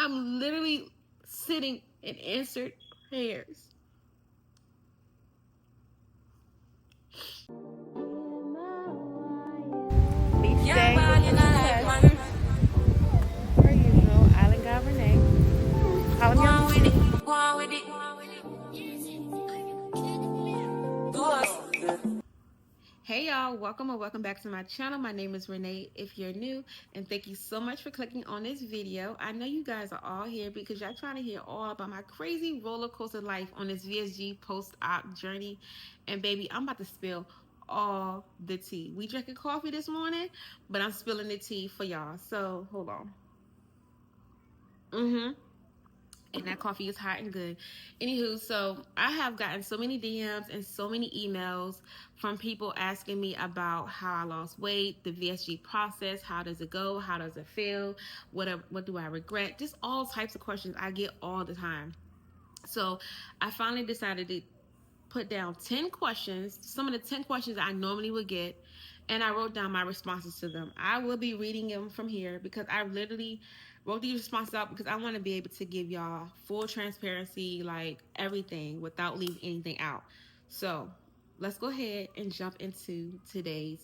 I'm literally sitting in answered prayers. Be stay per usual, IslandGyalRenee. Call me on Hey y'all, welcome back to my channel. My name is Renee if you're new, and thank you so much for clicking on this video. I know you guys are all here because y'all trying to hear all about my crazy roller coaster life on this VSG post-op journey. And baby, I'm about to spill all the tea. We drinking coffee this morning, but I'm spilling the tea for y'all. So hold on. And that coffee is hot and good. Anywho, so I have gotten so many DMs and so many emails from people asking me about how I lost weight, the VSG process, how does it go, how does it feel, what do I regret, just all types of questions I get all the time. So I finally decided to put down 10 questions, some of the 10 questions I normally would get, and I wrote down my responses to them. I will be reading them from here because I literally wrote these responses out because I want to be able to give y'all full transparency, like everything, without leaving anything out. So let's go ahead and jump into today's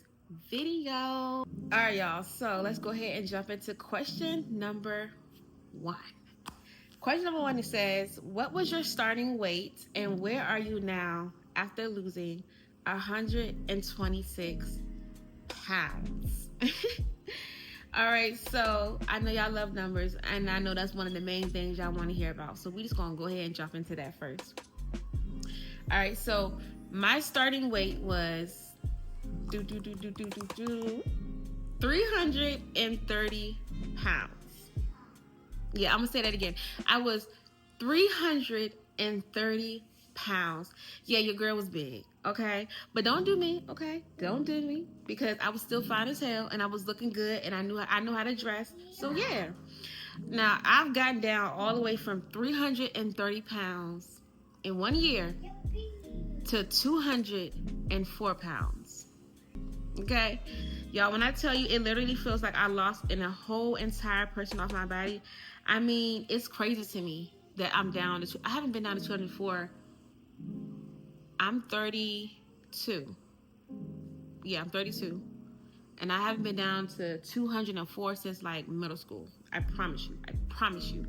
video. All right, y'all, so let's go ahead and jump into question number 1. Question number 1, it says, what was your starting weight and where are you now after losing 126 pounds? All right, so I know y'all love numbers, and I know that's one of the main things y'all want to hear about. So we just gonna go ahead and jump into that first. All right, so my starting weight was 330 pounds. Yeah, I'm gonna say that again. I was 330 pounds. Yeah, your girl was big, okay? But don't do me, okay? Don't do me, because I was still fine as hell and I was looking good and I know how to dress. So yeah. Now I've gotten down all the way from 330 pounds in 1 year to 204 pounds. Okay? Y'all, when I tell you, it literally feels like I lost a whole entire person off my body. I mean, it's crazy to me that I'm down to, I haven't been down to 204. I'm 32. Yeah, I'm 32. And I haven't been down to 204 since like middle school. I promise you. I promise you.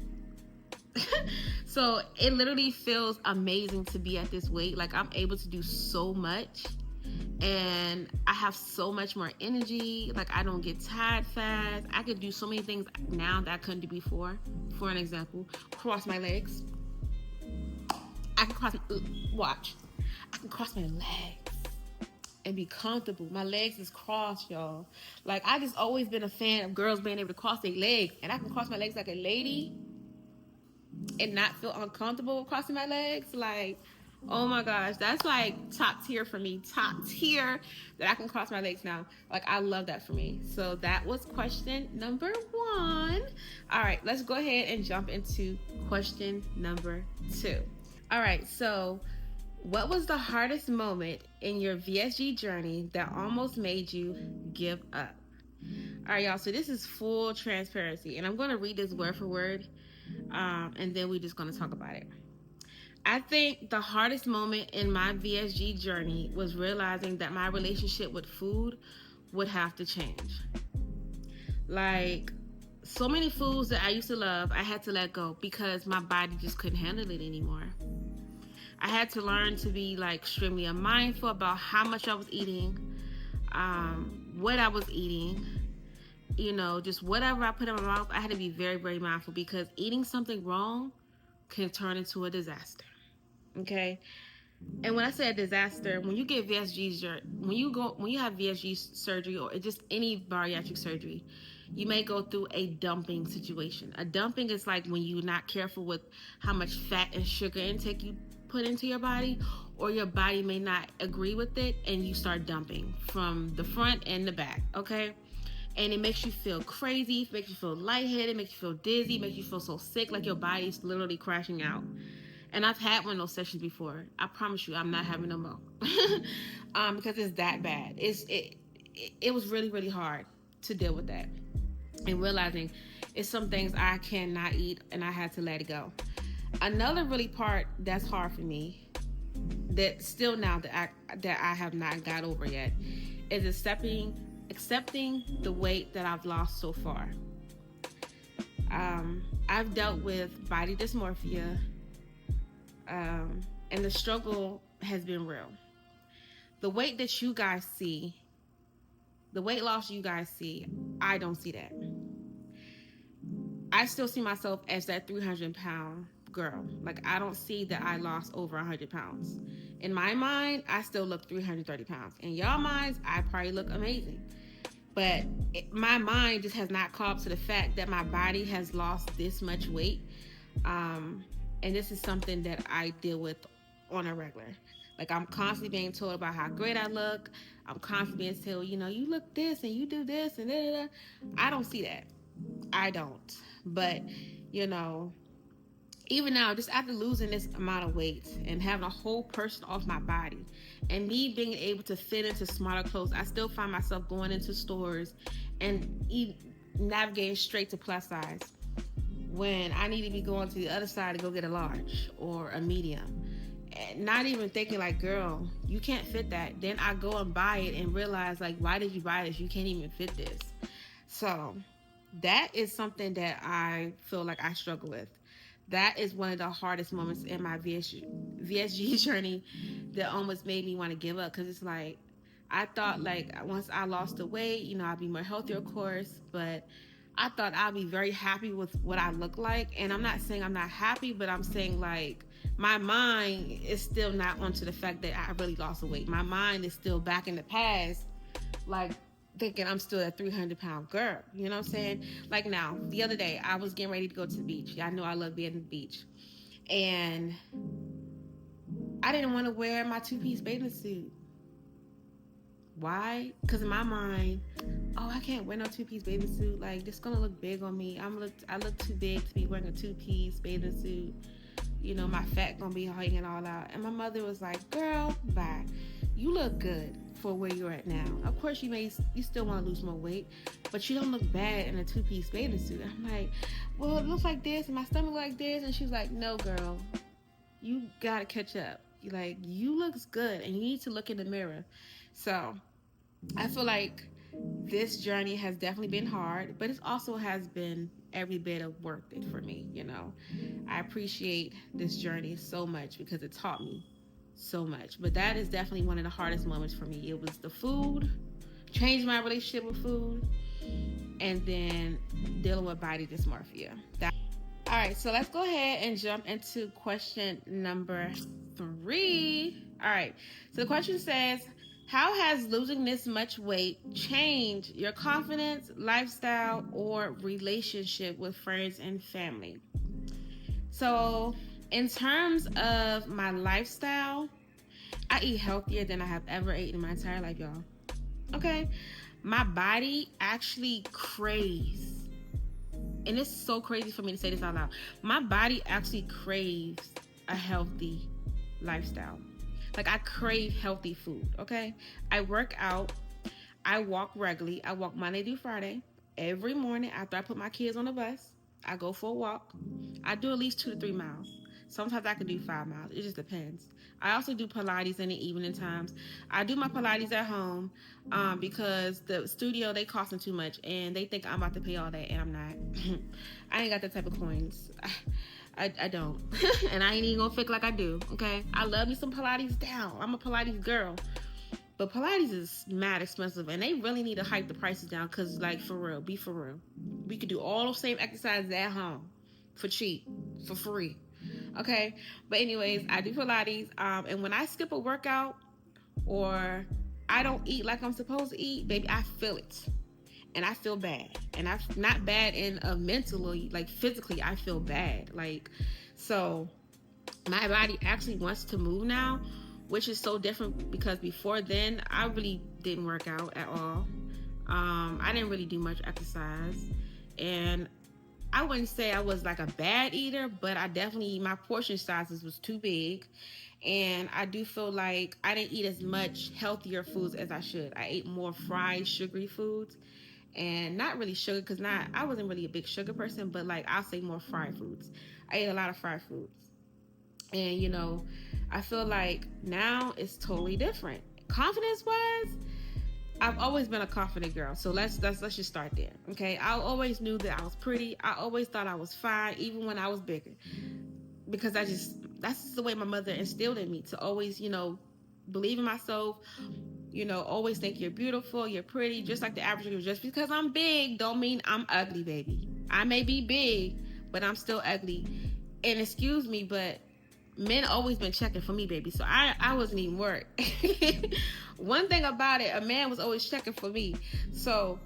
So it literally feels amazing to be at this weight. Like I'm able to do so much. And I have so much more energy. Like I don't get tired fast. I could do so many things now that I couldn't do before. For an example, cross my legs. I can cross, watch. I can cross my legs and be comfortable. My legs is crossed, y'all. Like I just always been a fan of girls being able to cross their legs, and I can cross my legs like a lady and not feel uncomfortable crossing my legs. Like, oh my gosh, that's like top tier for me. Top tier that I can cross my legs now. Like I love that for me. So that was question number 1. All right, let's go ahead and jump into question number 2. All right, so what was the hardest moment in your VSG journey that almost made you give up? All right, y'all, so this is full transparency, and I'm going to read this word for word, and then we're just going to talk about it. I think the hardest moment in my VSG journey was realizing that my relationship with food would have to change. Like, so many foods that I used to love, I had to let go because my body just couldn't handle it anymore. I had to learn to be like extremely mindful about how much I was eating, what I was eating, you know, just whatever I put in my mouth. I had to be very, very mindful because eating something wrong can turn into a disaster. Okay. And when I say a disaster, when you get VSG, when you have VSG surgery or just any bariatric surgery, you may go through a dumping situation. A dumping is like when you're not careful with how much fat and sugar intake you put into your body, or your body may not agree with it and you start dumping from the front and the back, okay? And it makes you feel crazy, makes you feel lightheaded, makes you feel dizzy, makes you feel so sick, like your body's literally crashing out. And I've had one of those sessions before. I promise you, I'm not having no more. Because it's that bad. It was really, really hard to deal with that. And realizing It's some things I cannot eat, and I had to let it go. Another really part that's hard for me, that still now that I have not got over yet, is accepting the weight that I've lost so far. I've dealt with body dysmorphia, and the struggle has been real. The weight that you guys see, the weight loss you guys see, I don't see that. I still see myself as that 300-pound girl. Like, I don't see that I lost over 100 pounds. In my mind, I still look 330 pounds. In y'all minds, I probably look amazing. But my mind just has not caught up to the fact that my body has lost this much weight. And this is something that I deal with on a regular. Like, I'm constantly being told about how great I look. I'm constantly being told, you look this and you do this and da da da. I don't see that. I don't. But, you know, even now, just after losing this amount of weight and having a whole person off my body and me being able to fit into smaller clothes, I still find myself going into stores and navigating straight to plus size when I need to be going to the other side to go get a large or a medium. And not even thinking like, girl, you can't fit that. Then I go and buy it and realize, like, why did you buy this? You can't even fit this. So that is something that I feel like I struggle with. That is one of the hardest moments in my VSG journey that almost made me want to give up, because it's like, I thought, like, once I lost the weight, I'd be more healthier, of course, but I thought I'd be very happy with what I look like. And I'm not saying I'm not happy, but I'm saying, like, my mind is still not onto the fact that I really lost the weight. My mind is still back in the past, like, thinking I'm still a 300-pound girl. You know what I'm saying? Like, now, the other day, I was getting ready to go to the beach. I know I love being at the beach. And I didn't want to wear my two-piece bathing suit. Why? Because in my mind, I can't wear no two-piece bathing suit. Like, this gonna look big on me. I look too big to be wearing a two-piece bathing suit. My fat gonna be hanging all out. And my mother was like, girl, bye. You look good for where you're at now. Of course, you still want to lose more weight, but you don't look bad in a two-piece bathing suit. I'm like, well, it looks like this and my stomach like this. And she's like, no, girl, you gotta catch up. You looks good and you need to look in the mirror. So I feel like this journey has definitely been hard, but it also has been every bit of worth it for me. I appreciate this journey so much because it taught me so much. But that is definitely one of the hardest moments for me. It was the food, changed my relationship with food, and then dealing with body dysmorphia. All right, so let's go ahead and jump into question number 3. All right, so the question says, how has losing this much weight changed your confidence, lifestyle, or relationship with friends and family? So, in terms of my lifestyle, I eat healthier than I have ever eaten in my entire life, y'all. Okay? My body actually craves, and it's so crazy for me to say this out loud, my body actually craves a healthy lifestyle. Like, I crave healthy food, okay? I work out. I walk regularly. I walk Monday through Friday. Every morning after I put my kids on the bus, I go for a walk. I do at least 2 to 3 miles. Sometimes I can do 5 miles. It just depends. I also do Pilates in the evening times. I do my Pilates at home because the studio, they costing too much. And they think I'm about to pay all that, and I'm not. I ain't got that type of coins. I don't. And I ain't even gonna fake like I do, okay? I love me some Pilates down. I'm a Pilates girl. But Pilates is mad expensive, and they really need to hike the prices down because, like, for real, be for real. We could do all those same exercises at home for cheap, for free, okay? But anyways, I do Pilates, and when I skip a workout or I don't eat like I'm supposed to eat, baby, I feel it. And I feel bad. And I'm not bad in mentally, like physically, I feel bad. Like, so my body actually wants to move now, which is so different because before then, I really didn't work out at all. I didn't really do much exercise. And I wouldn't say I was like a bad eater, but my portion sizes was too big. And I do feel like I didn't eat as much healthier foods as I should. I ate more fried, sugary foods. and not really sugar, because not I wasn't really a big sugar person, but like I'll say more fried foods. I ate a lot of fried foods, and I feel like now it's totally different. Confidence wise, I've always been a confident girl, so let's just start there. Okay, I always knew that I was pretty. I always thought I was fine, even when I was bigger, because that's just the way my mother instilled in me, to always believe in myself. Always think you're beautiful, you're pretty, just like the average girl. Just because I'm big don't mean I'm ugly, baby. I may be big, but I'm still ugly. And excuse me, but men always been checking for me, baby. So I wasn't even worried. One thing about it, a man was always checking for me. So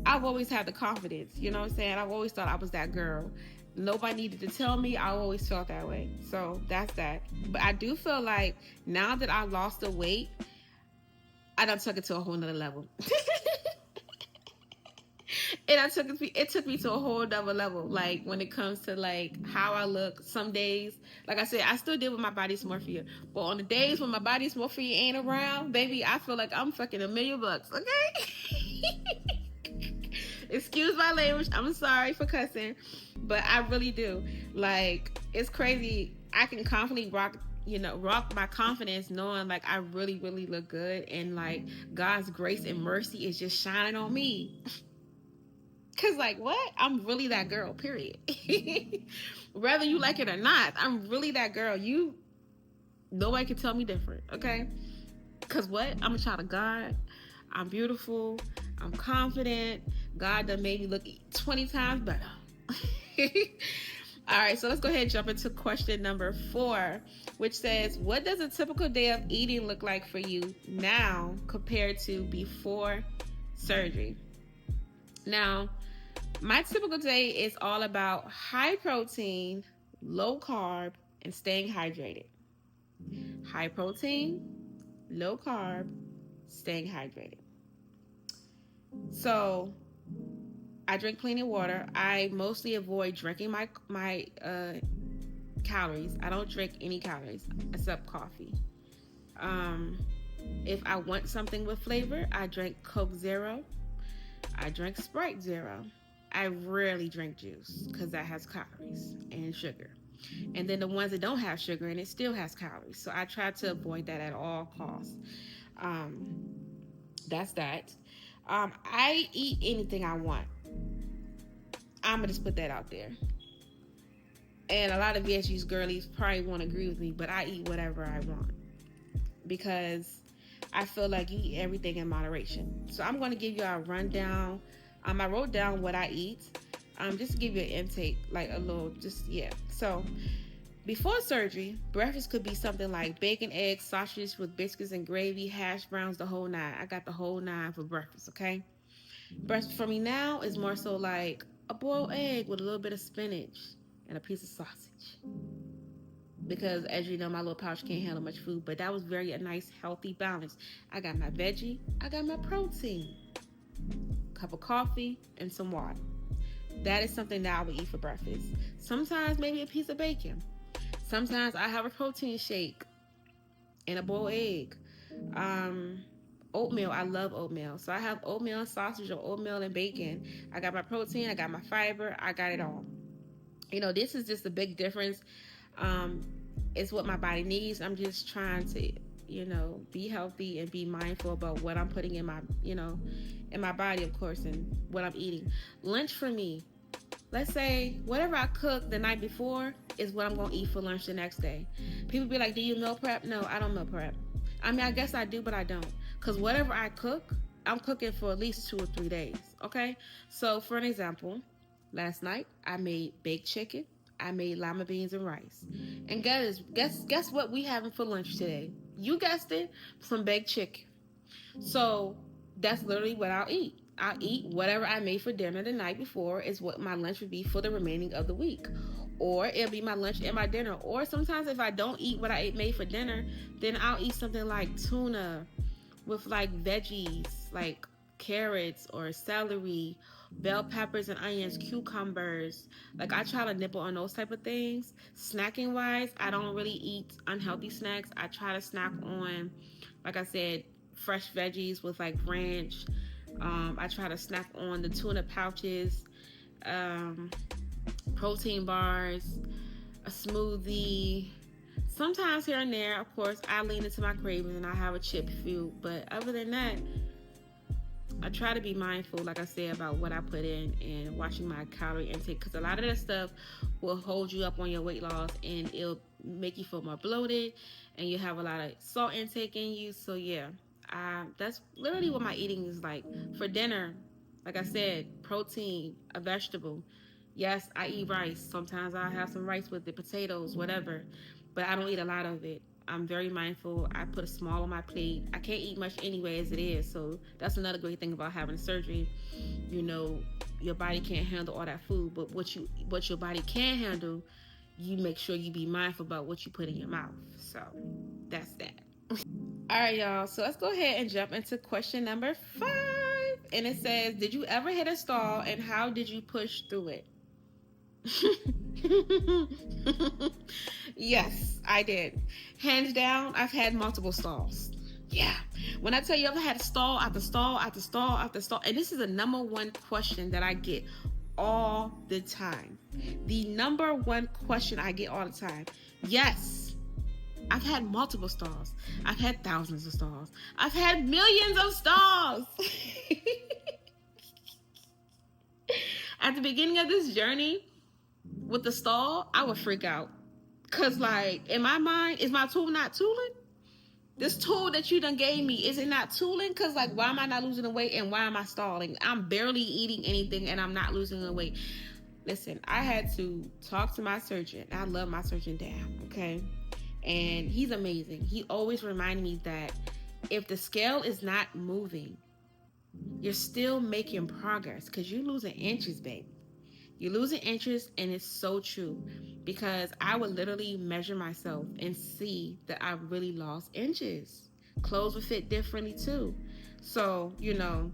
I've always had the confidence. You know what I'm saying? I've always thought I was that girl. Nobody needed to tell me. I always felt that way. So that's that. But I do feel like now that I lost the weight, I done took it to a whole nother level. And it took me to a whole nother level. Like when it comes to like how I look, some days, like I said, I still deal with my body dysmorphia. But on the days when my body dysmorphia ain't around, baby, I feel like I'm fucking $1,000,000, okay? Excuse my language. I'm sorry for cussing. But I really do. Like, it's crazy. I can confidently rock my confidence knowing like I really, really look good, and like God's grace and mercy is just shining on me. Cause like what? I'm really that girl, period. Whether you like it or not, I'm really that girl. Nobody can tell me different, okay? Cause what? I'm a child of God. I'm beautiful. I'm confident. God done made me look 20 times better. All right, so let's go ahead and jump into question number 4, which says, what does a typical day of eating look like for you now compared to before surgery? Now, my typical day is all about high protein, low carb, and staying hydrated. High protein, low carb, staying hydrated. So I drink plenty of water. I mostly avoid drinking my calories. I don't drink any calories except coffee. If I want something with flavor, I drink Coke Zero. I drink Sprite Zero. I rarely drink juice because that has calories and sugar. And then the ones that don't have sugar and it still has calories. So I try to avoid that at all costs. That's that. I eat anything I want. I'm going to just put that out there. And a lot of VSG's girlies probably won't agree with me, but I eat whatever I want. Because I feel like you eat everything in moderation. So I'm going to give you a rundown. I wrote down what I eat. Just to give you an intake, like a little, So before surgery, breakfast could be something like bacon, eggs, sausages with biscuits and gravy, hash browns, the whole nine. I got the whole nine for breakfast, okay? Breakfast for me now is more so like a boiled egg with a little bit of spinach and a piece of sausage. Because as you know, my little pouch can't handle much food, but that was a nice, healthy balance. I got my veggie, I got my protein, a cup of coffee, and some water. That is something that I would eat for breakfast. Sometimes maybe a piece of bacon. Sometimes I have a protein shake and a boiled egg. Oatmeal, I love oatmeal. So I have oatmeal and sausage or oatmeal and bacon. I got my protein, I got my fiber, I got it all. This is just a big difference. It's what my body needs. I'm just trying to, be healthy and be mindful about what I'm putting in my, in my body, of course, and what I'm eating. Lunch for me, let's say whatever I cooked the night before is what I'm going to eat for lunch the next day. People be like, do you meal prep? No, I don't meal prep. I mean, I guess I do, but I don't. Because whatever I cook, I'm cooking for at least 2 or 3 days, okay? So, for an example, last night I made baked chicken. I made lima beans and rice. And guess what we having for lunch today? You guessed it, some baked chicken. So that's literally what I'll eat. I'll eat whatever I made for dinner the night before is what my lunch would be for the remaining of the week. Or it'll be my lunch and my dinner. Or sometimes if I don't eat what I made for dinner, then I'll eat something like tuna with like veggies, like carrots or celery, bell peppers and onions, cucumbers. Like I try to nibble on those type of things. Snacking wise, I don't really eat unhealthy snacks. I try to snack on, like I said, fresh veggies with like ranch, I try to snack on the tuna pouches, um, protein bars, a smoothie. Sometimes here and there, of course, I lean into my cravings and I have a chip few. But other than that, I try to be mindful, like I said, about what I put in and watching my calorie intake, because a lot of that stuff will hold you up on your weight loss and it'll make you feel more bloated and you have a lot of salt intake in you. So yeah, that's literally what my eating is like. For dinner, like I said, protein, a vegetable. Yes, I eat rice. Sometimes I have some rice with the potatoes, whatever, but I don't eat a lot of it. I'm very mindful. I put a small on my plate. I can't eat much anyway as it is. So that's another great thing about having surgery. You know, your body can't handle all that food, but what your body can handle, you make sure you be mindful about what you put in your mouth. So that's that. All right, y'all. So let's go ahead and jump into question number 5. And it says, did you ever hit a stall and how did you push through it? Yes, I did. Hands down, I've had multiple stalls. Yeah. When I tell you I've had stall after stall after stall after stall, and this is the number one question that I get all the time. The number one question I get all the time. Yes, I've had multiple stalls. I've had thousands of stalls. I've had millions of stalls. At the beginning of this journey with the stall, I would freak out. Cause like in my mind, is my tool not tooling? This tool that you done gave me, is it not tooling? Cause like, why am I not losing the weight and why am I stalling? I'm barely eating anything and I'm not losing the weight. Listen, I had to talk to my surgeon. I love my surgeon down, okay? And he's amazing. He always reminded me that if the scale is not moving, you're still making progress because you're losing inches, babe. You're losing inches, and it's so true because I would literally measure myself and see that I really lost inches. Clothes would fit differently too. So, you know,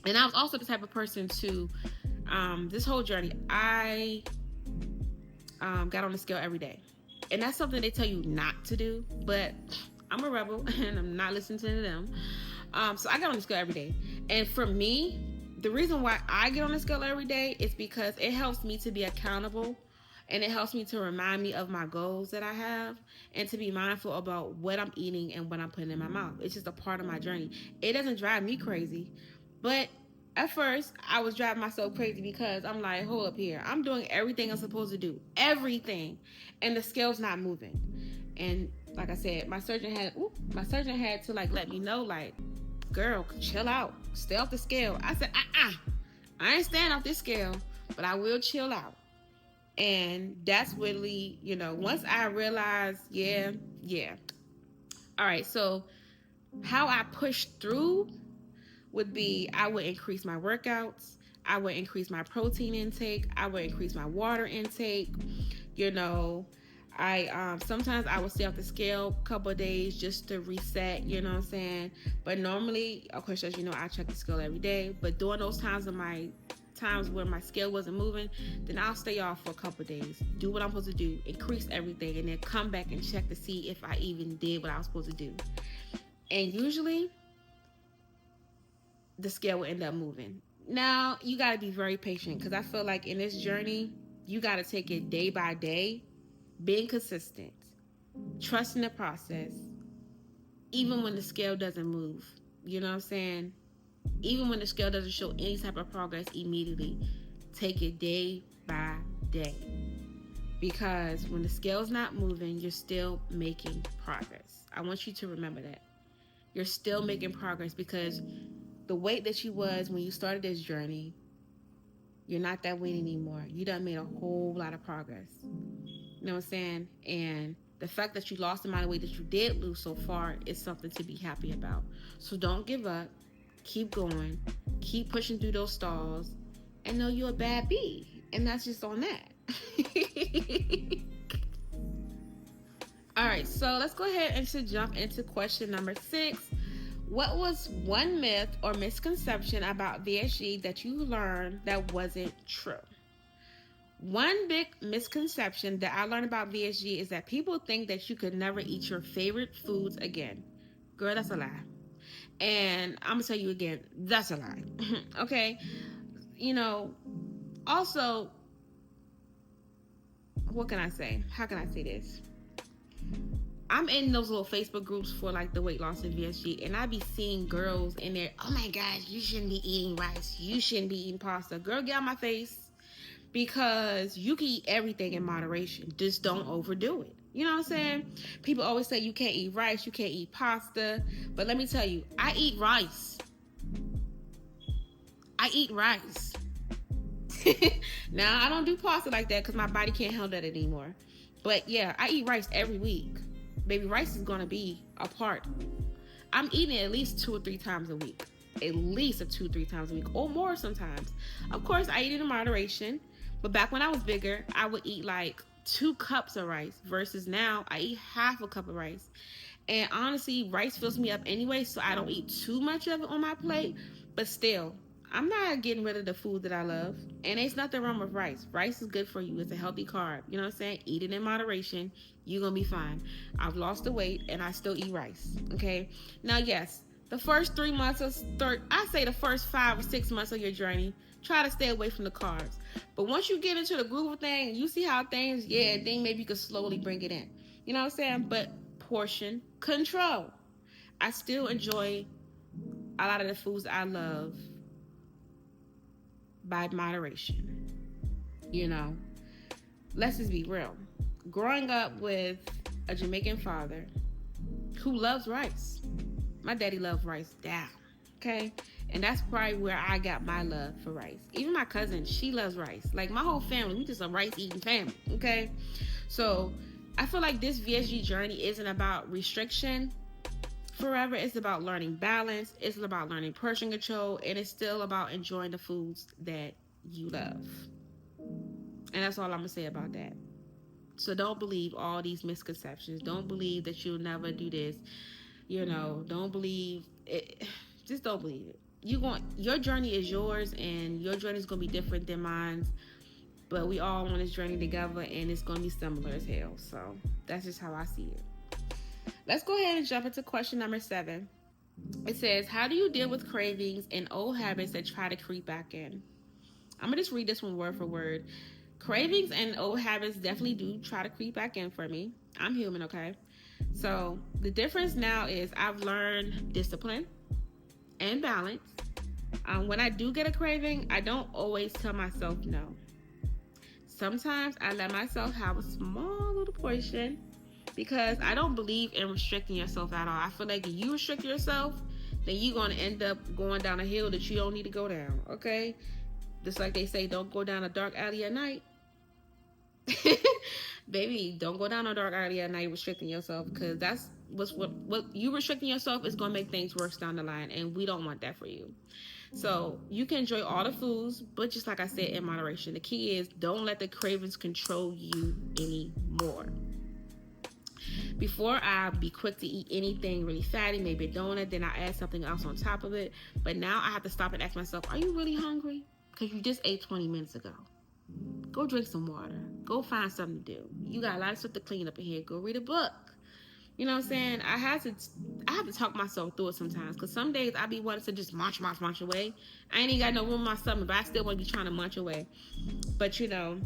and I was also the type of person to, this whole journey, I got on the scale every day. And that's something they tell you not to do, but I'm a rebel and I'm not listening to them. So I got on the scale every day. And for me, the reason why I get on the scale every day is because it helps me to be accountable and it helps me to remind me of my goals that I have and to be mindful about what I'm eating and what I'm putting in my mouth. It's just a part of my journey. It doesn't drive me crazy, but at first I was driving myself crazy because I'm like, hold up here. I'm doing everything I'm supposed to do. Everything. And the scale's not moving. And like I said, my surgeon had to like let me know, like, girl, chill out. Stay off the scale. I said, I ain't staying off this scale, but I will chill out. And that's really, you know, once I realized, yeah. All right, so how I push through would be I would increase my workouts. I would increase my protein intake. I would increase my water intake. You know, I sometimes I would stay off the scale a couple of days just to reset, you know what I'm saying? But normally, of course, as you know, I check the scale every day. But during those times where my scale wasn't moving, then I'll stay off for a couple of days, do what I'm supposed to do, increase everything, and then come back and check to see if I even did what I was supposed to do. And usually the scale will end up moving. Now, you got to be very patient because I feel like in this journey, you got to take it day by day, being consistent, trusting the process, even when the scale doesn't move. You know what I'm saying? Even when the scale doesn't show any type of progress immediately, take it day by day. Because when the scale's not moving, you're still making progress. I want you to remember that. You're still making progress because the weight that you was when you started this journey, you're not that weight anymore. You done made a whole lot of progress. You know what I'm saying? And the fact that you lost the amount of weight that you did lose so far is something to be happy about. So don't give up. Keep going. Keep pushing through those stalls. And know you're a bad bee. And that's just on that. All right, so let's go ahead and jump into question number 6. What was one myth or misconception about VSG that you learned that wasn't true? One big misconception that I learned about VSG is that people think that you could never eat your favorite foods again. Girl, that's a lie. And I'm gonna tell you again, that's a lie. Okay, you know. Also, what can I say? How can I say this? I'm in those little Facebook groups for like the weight loss and VSG, and I be seeing girls in there. Oh my gosh, you shouldn't be eating rice. You shouldn't be eating pasta. Girl, get out my face, because you can eat everything in moderation. Just don't overdo it. You know what I'm saying? People always say you can't eat rice, you can't eat pasta, but let me tell you, I eat rice. I eat rice. Now I don't do pasta like that because my body can't handle that anymore. But yeah, I eat rice every week. Baby, rice is gonna be a part. I'm eating it at least 2 or 3 times a week. At least 2 or 3 times a week, or more sometimes. Of course, I eat it in moderation. But back when I was bigger, I would eat like 2 cups of rice versus now I eat half a cup of rice. And honestly, rice fills me up anyway, so I don't eat too much of it on my plate. But still, I'm not getting rid of the food that I love. And there's nothing wrong with rice. Rice is good for you. It's a healthy carb. You know what I'm saying? Eat it in moderation. You're going to be fine. I've lost the weight and I still eat rice. Okay? Now, yes, the first 3 months, I say the first 5 or 6 months of your journey, try to stay away from the carbs. But once you get into the groove of things, you see how things, then maybe you can slowly bring it in. You know what I'm saying? But portion control. I still enjoy a lot of the foods I love by moderation. You know, let's just be real. Growing up with a Jamaican father who loves rice, my daddy loved rice down. Okay? And that's probably where I got my love for rice. Even my cousin, she loves rice. Like my whole family, we just a rice eating family. Okay? So I feel like this VSG journey isn't about restriction forever. It's about learning balance. It's about learning portion control. And it's still about enjoying the foods that you love. And that's all I'm going to say about that. So don't believe all these misconceptions. Don't believe that you'll never do this. You know, don't believe it. Just don't believe it. Your journey is yours, and your journey is going to be different than mine. But we all on this journey together, and it's going to be similar as hell. So that's just how I see it. Let's go ahead and jump into question number 7. It says, how do you deal with cravings and old habits that try to creep back in? I'm going to just read this one word for word. Cravings and old habits definitely do try to creep back in for me. I'm human, okay? So the difference now is I've learned discipline and balance. When I do get a craving, I don't always tell myself no. Sometimes I let myself have a small little portion because I don't believe in restricting yourself at all. I feel like if you restrict yourself, then you're going to end up going down a hill that you don't need to go down, okay? Just like they say, don't go down a dark alley at night. Baby, don't go down a dark alley at night restricting yourself, because that's what you restricting yourself is going to make things worse down the line, and we don't want that for you. So you can enjoy all the foods, but just like I said, in moderation. The key is don't let the cravings control you anymore. Before, I'd be quick to eat anything really fatty, maybe a donut, then I add something else on top of it. But now I have to stop and ask myself, are you really hungry? Because you just ate 20 minutes ago. Go drink some water. Go find something to do. You got a lot of stuff to clean up in here. Go read a book. You know what I'm saying? I have to talk myself through it sometimes, because some days I be wanting to just munch away. I ain't even got no room in my stomach, but I still want to be trying to munch away. But you know,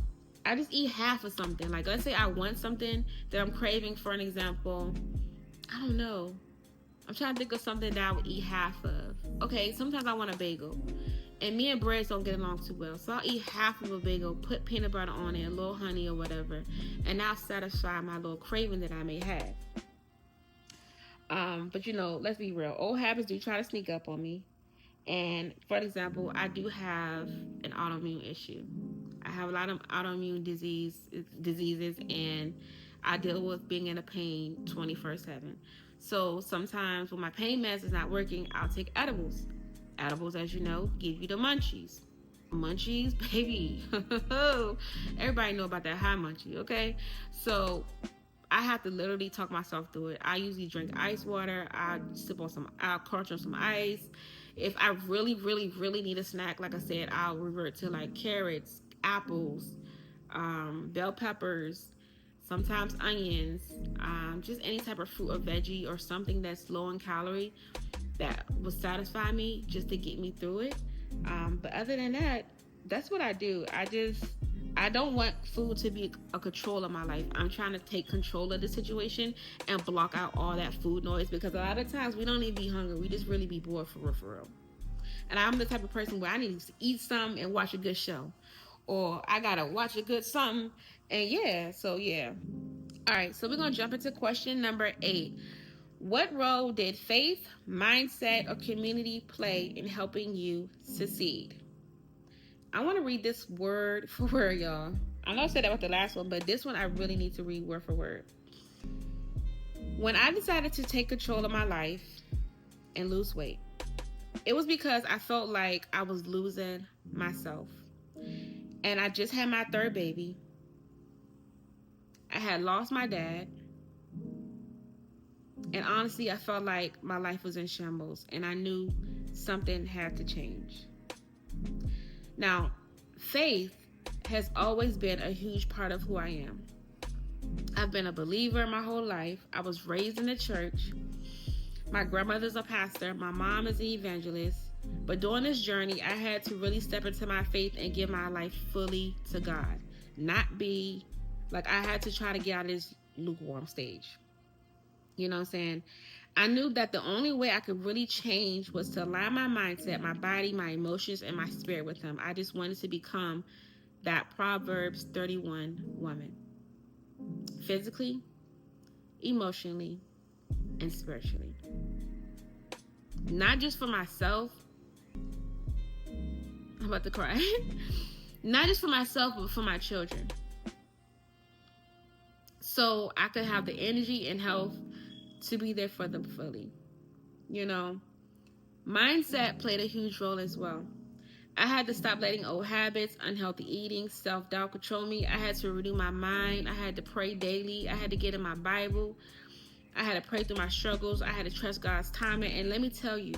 I just eat half of something. Like, let's say I want something that I'm craving, for an example. I don't know. I'm trying to think of something that I would eat half of. Okay, sometimes I want a bagel. And me and breads don't get along too well. So I'll eat half of a bagel, put peanut butter on it, a little honey or whatever. And I'll satisfy my little craving that I may have. But you know, let's be real. Old habits do try to sneak up on me. And for example, I do have an autoimmune issue. I have a lot of autoimmune diseases, and I deal with being in a pain 24/7. So sometimes when my pain meds is not working, I'll take edibles. Edibles, as you know, give you the munchies. Munchies, baby. Everybody know about that high munchie, okay? So I have to literally talk myself through it. I usually drink ice water. I'll crunch on some ice. If I really, really, really need a snack, like I said, I'll revert to like carrots, apples, bell peppers, sometimes onions, just any type of fruit or veggie or something that's low in calorie that will satisfy me just to get me through it. But other than that, that's what I do. I don't want food to be a control of my life. I'm trying to take control of the situation and block out all that food noise, because a lot of times we don't even be hungry. We just really be bored for real, for real. And I'm the type of person where I need to eat something and watch a good show. Or I gotta watch a good something. And yeah, so yeah. All right, so we're gonna jump into question number 8. What role did faith, mindset, or community play in helping you succeed? I want to read this word for word, y'all. I know I said that about the last one, but this one I really need to read word for word. When I decided to take control of my life and lose weight, it was because I felt like I was losing myself. And I just had my 3rd baby. I had lost my dad. And honestly, I felt like my life was in shambles, and I knew something had to change. Now, faith has always been a huge part of who I am. I've been a believer my whole life. I was raised in the church. My grandmother's a pastor. My mom is an evangelist. But during this journey, I had to really step into my faith and give my life fully to God. Not be like I had to try to get out of this lukewarm stage. You know what I'm saying? I knew that the only way I could really change was to align my mindset, my body, my emotions, and my spirit with Him. I just wanted to become that Proverbs 31 woman. Physically, emotionally, and spiritually. Not just for myself. I'm about to cry. Not just for myself, but for my children. So I could have the energy and health to be there for them fully. You know, mindset played a huge role as well. I had to stop letting old habits, unhealthy eating, self-doubt control me. I had to renew my mind. I had to pray daily. I had to get in my Bible. I had to pray through my struggles. I had to trust God's timing. And let me tell you,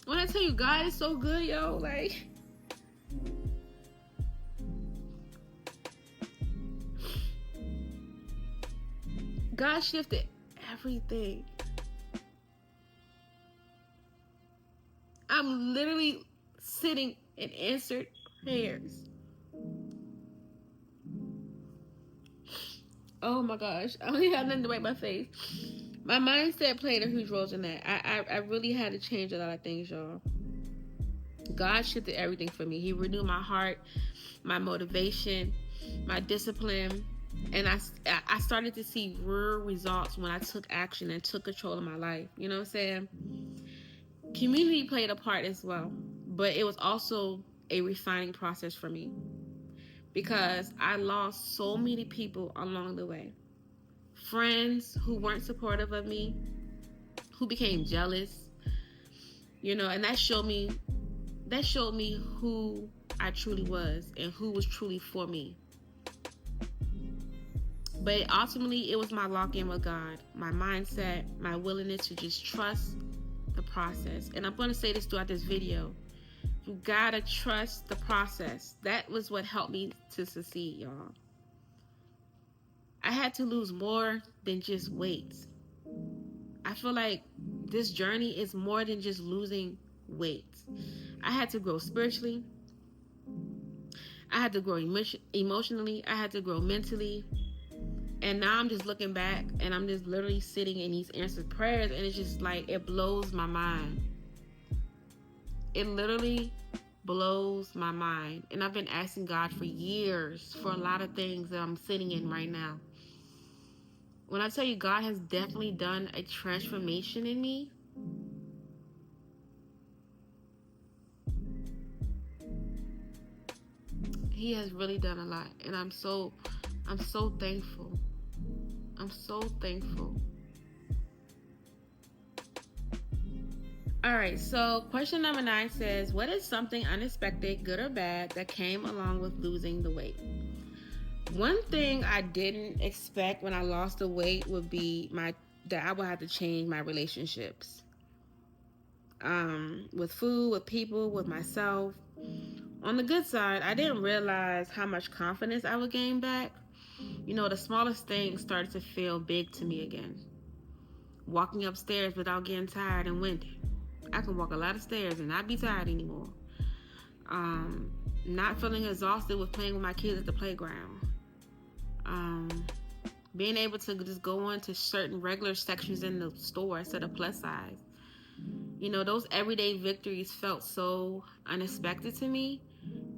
when I tell you God is so good, yo, like, God shifted everything. I'm literally sitting in answered prayers. Oh my gosh, I don't even have nothing to wipe my face. My mindset played a huge role in that. I really had to change a lot of things, y'all. God shifted everything for me. He renewed my heart, my motivation, my discipline. And I started to see real results when I took action and took control of my life. You know what I'm saying? Community played a part as well. But it was also a refining process for me, because I lost so many people along the way. Friends who weren't supportive of me, who became jealous, you know, and that showed me who I truly was and who was truly for me. But ultimately, it was my lock-in with God, my mindset, my willingness to just trust the process. And I'm going to say this throughout this video. You gotta trust the process. That was what helped me to succeed, y'all. I had to lose more than just weight. I feel like this journey is more than just losing weight. I had to grow spiritually. I had to grow emotionally. I had to grow mentally. And now I'm just looking back and I'm just literally sitting in these answered prayers, and it's just like, it blows my mind. It literally blows my mind. And I've been asking God for years for a lot of things that I'm sitting in right now. When I tell you God has definitely done a transformation in me, He has really done a lot. And I'm so thankful. I'm so thankful. All right, so question number 9 says, what is something unexpected, good or bad, that came along with losing the weight? One thing I didn't expect when I lost the weight would be that I would have to change my relationships. With food, with people, with myself. On the good side, I didn't realize how much confidence I would gain back. The smallest things started to feel big to me again. Walking upstairs without getting tired and winded. I can walk a lot of stairs and not be tired anymore. Um, Not feeling exhausted with playing with my kids at the playground. Um, Being able to just go into certain regular sections in the store instead of plus size. Those everyday victories felt so unexpected to me,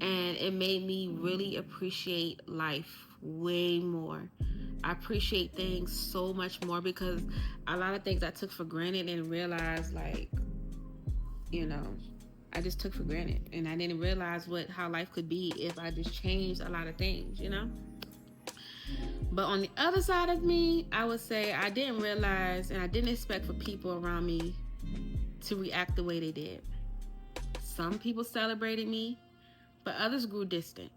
and it made me really appreciate life way more. I appreciate things so much more because a lot of things I took for granted and realized, like, I just took for granted, and I didn't realize how life could be if I just changed a lot of things. But on the other side of me, I would say I didn't realize and I didn't expect for people around me to react the way they did. Some people celebrated me, but others grew distant.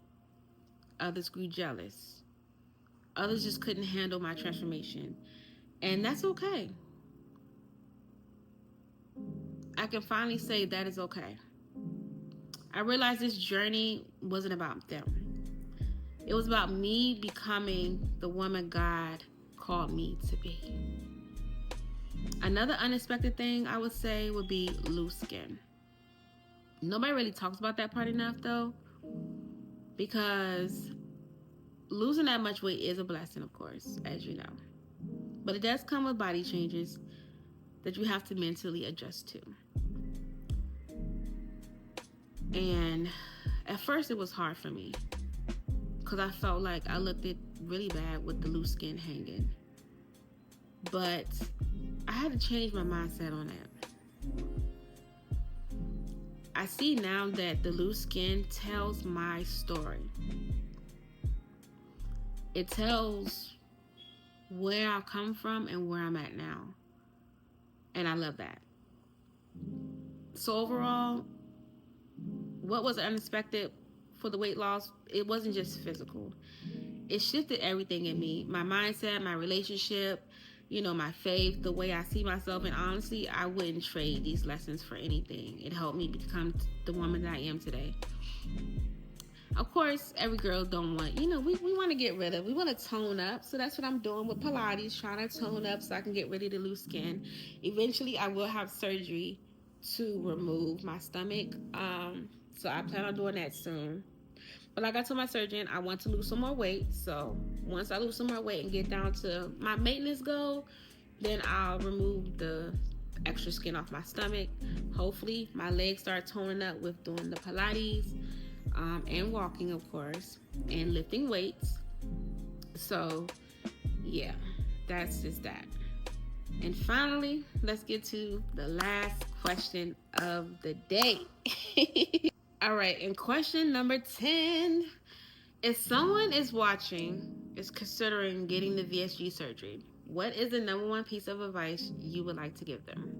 Others grew jealous. Others just couldn't handle my transformation. And that's okay. I can finally say that is okay. I realized this journey wasn't about them. It was about me becoming the woman God called me to be. Another unexpected thing I would say would be loose skin. Nobody really talks about that part enough, though, because losing that much weight is a blessing, of course, as you know. But it does come with body changes that you have to mentally adjust to. And at first it was hard for me because I felt like I looked it really bad with the loose skin hanging. But I had to change my mindset on that. I see now that the loose skin tells my story. It tells where I've come from and where I'm at now. And I love that. So overall, what was unexpected for the weight loss? It wasn't just physical. It shifted everything in me. My mindset, my relationship, my faith, the way I see myself. And honestly, I wouldn't trade these lessons for anything. It helped me become the woman that I am today. Of course, every girl don't want, we want to get rid of, we want to tone up. So that's what I'm doing with Pilates, trying to tone up so I can get rid of the loose skin. Eventually, I will have surgery to remove my stomach. So I plan on doing that soon. But like I told my surgeon, I want to lose some more weight. So once I lose some more weight and get down to my maintenance goal, then I'll remove the extra skin off my stomach. Hopefully, my legs start toning up with doing the Pilates. And walking, of course, and lifting weights. So, yeah, that's just that. And finally, let's get to the last question of the day. All right, and question number 10. If someone is considering getting the VSG surgery, what is the number one piece of advice you would like to give them?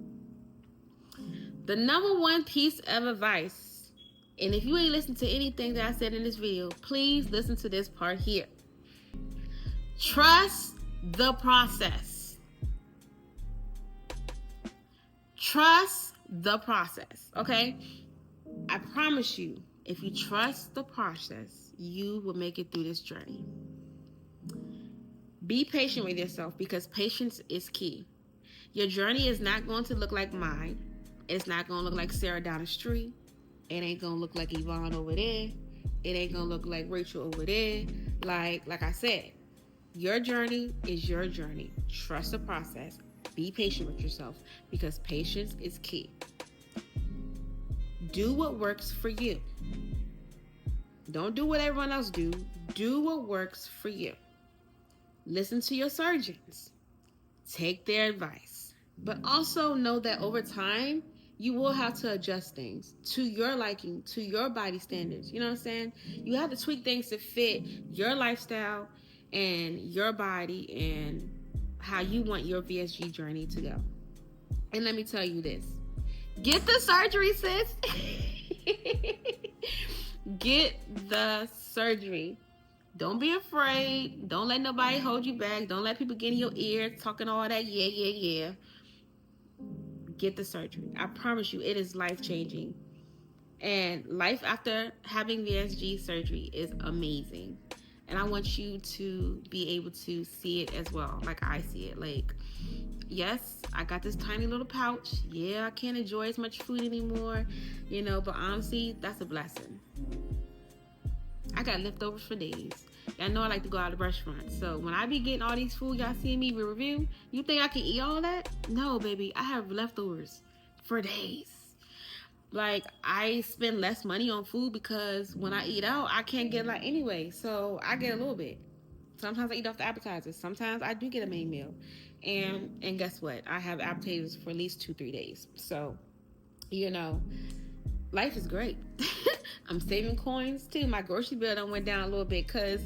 The number one piece of advice, and if you ain't listened to anything that I said in this video, please listen to this part here. Trust the process. Trust the process, okay? I promise you, if you trust the process, you will make it through this journey. Be patient with yourself because patience is key. Your journey is not going to look like mine. It's not going to look like Sarah down the street. It ain't gonna look like Yvonne over there. It ain't gonna look like Rachel over there. Like I said, your journey is your journey. Trust the process. Be patient with yourself because patience is key. Do what works for you. Don't do what everyone else do. Do what works for you. Listen to your surgeons. Take their advice. But also know that over time, you will have to adjust things to your liking, to your body standards. You know what I'm saying? You have to tweak things to fit your lifestyle and your body and how you want your VSG journey to go. And let me tell you this. Get the surgery, sis. Get the surgery. Don't be afraid. Don't let nobody hold you back. Don't let people get in your ear talking all that yeah. Get the surgery. I promise you, it is life-changing. And life after having VSG surgery is amazing. And I want you to be able to see it as well, like I see it. Like, yes, I got this tiny little pouch. Yeah, I can't enjoy as much food anymore, you know, but honestly, that's a blessing. I got leftovers for days. Y'all know I like to go out to restaurants. So when I be getting all these food y'all see me review, you think I can eat all that? No, baby. I have leftovers for days. Like, I spend less money on food because when I eat out, I can't get a lot anyway. So I get a little bit. Sometimes I eat off the appetizers. Sometimes I do get a main meal. And guess what? I have appetizers for at least 2-3 days. So, you know, life is great. I'm saving coins too. My grocery bill done went down a little bit because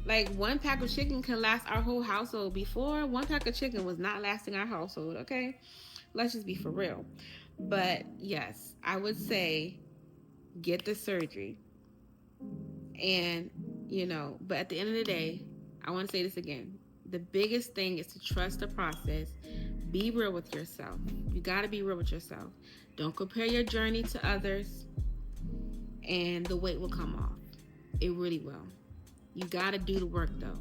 like one pack of chicken can last our whole household. Before, one pack of chicken was not lasting our household, okay? Let's just be for real. But yes, I would say get the surgery. And, you know, but at the end of the day, I want to say this again. The biggest thing is to trust the process. Be real with yourself. You got to be real with yourself. Don't compare your journey to others, and the weight will come off. It really will. You got to do the work, though.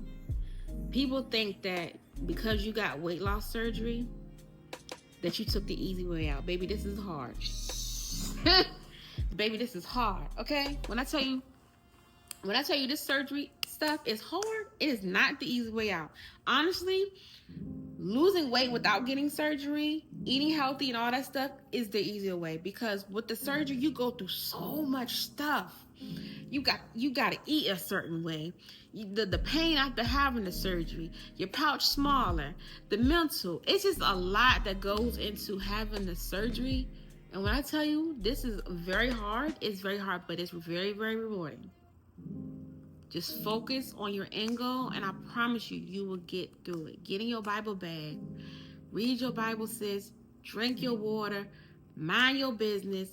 People think that because you got weight loss surgery, that you took the easy way out. Baby, this is hard. Baby, this is hard, okay? When I tell you this surgery stuff is hard, it is not the easy way out. Honestly, losing weight without getting surgery, eating healthy and all that stuff is the easier way, because with the surgery you go through so much stuff. You got to eat a certain way. The pain after having the surgery, your pouch smaller, the mental, it's just a lot that goes into having the surgery. And when I tell you this is very hard, it's very hard, but it's very, very rewarding. Just focus on your end goal, and I promise you, you will get through it. Get in your Bible bag. Read your Bible, sis. Drink your water. Mind your business.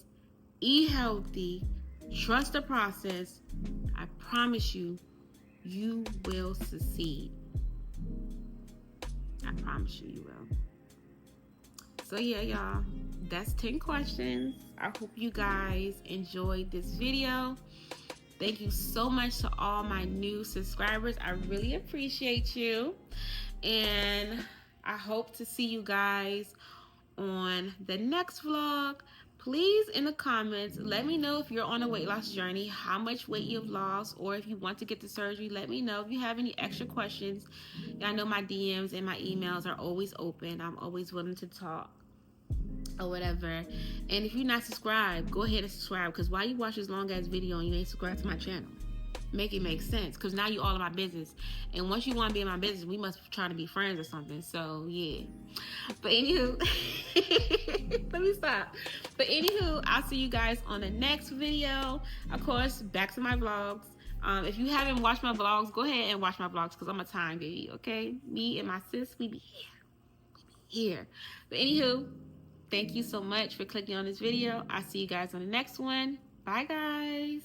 Eat healthy. Trust the process. I promise you, you will succeed. I promise you, you will. So yeah, y'all. That's 10 questions. I hope you guys enjoyed this video. Thank you so much to all my new subscribers. I really appreciate you. And I hope to see you guys on the next vlog. Please, in the comments, let me know if you're on a weight loss journey, how much weight you've lost, or if you want to get the surgery. Let me know. If you have any extra questions, y'all know my DMs and my emails are always open. I'm always willing to talk or whatever. And if you're not subscribed, go ahead and subscribe, because why you watch this long ass video and you ain't subscribed to my channel? Make it make sense, because now you all in my business, and once you want to be in my business, we must try to be friends or something. So yeah, but anywho, let me stop. But anywho, I'll see you guys on the next video. Of course, back to my vlogs. If you haven't watched my vlogs, go ahead and watch my vlogs, because I'm a time baby, okay? Me and my sis, we be here. But anywho, thank you so much for clicking on this video. I'll see you guys on the next one. Bye, guys.